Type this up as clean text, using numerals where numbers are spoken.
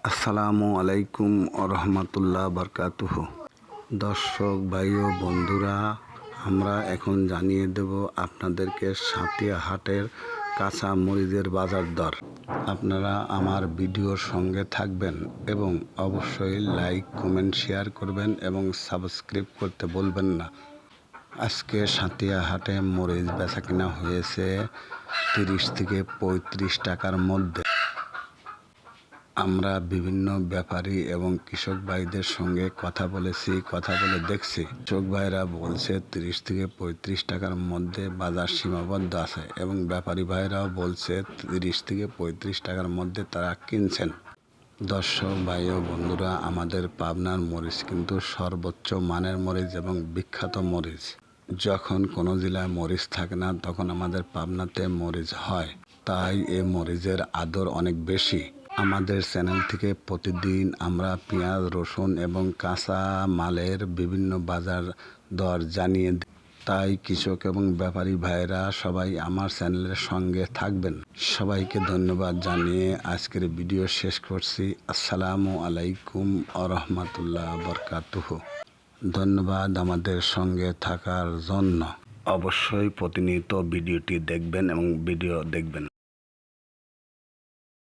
আসসালামু আলাইকুম রহমতুল্লাহ বরকাতুহু। দর্শক ভাই ও বন্ধুরা, আমরা এখন জানিয়ে দেব আপনাদেরকে সাঁতিয়া হাটের কাঁচা মরিচের বাজার দর। আপনারা আমার ভিডিওর সঙ্গে থাকবেন এবং অবশ্যই লাইক কমেন্ট শেয়ার করবেন এবং সাবস্ক্রাইব করতে বলবেন না। আজকে সাঁতিয়া হাটে মরিচ বেচা কিনা হয়েছে 30 থেকে 35 টাকার মধ্যে। আমরা বিভিন্ন ব্যাপারী এবং কৃষক ভাইদের সঙ্গে কথা বলে দেখছি। কৃষক ভাইরা বলছে 30 থেকে 35 টাকার মধ্যে বাজার সীমাবদ্ধ আছে এবং ব্যাপারী ভাইরাও বলছে 30 থেকে 35 টাকার মধ্যে তারা কিনছেন। দর্শক ভাই ও বন্ধুরা, আমাদের পাবনার মরিচ কিন্তু সর্বোচ্চ মানের মরিচ এবং বিখ্যাত মরিচ। যখন কোনো জেলায় মরিচ থাকে না, তখন আমাদের পাবনাতে মরিচ হয়, তাই এই মরিচের আদর অনেক বেশি। আমাদের চ্যানেল থেকে প্রতিদিন আমরা পেঁয়াজ, রসুন এবং কাঁচা মালের বিভিন্ন বাজার দর জানিয়ে দিই। তাই কৃষক এবং ব্যাপারী ভাইরা সবাই আমার চ্যানেলের সঙ্গে থাকবেন। সবাইকে ধন্যবাদ জানিয়ে আজকের ভিডিও শেষ করছি। আসসালামু আলাইকুম রহমতুল্লাহ বরকাতুহু। ধন্যবাদ আমাদের সঙ্গে থাকার জন্য। অবশ্যই প্রতিনিয়ত ভিডিওটি দেখবেন এবং ভিডিও দেখবেন।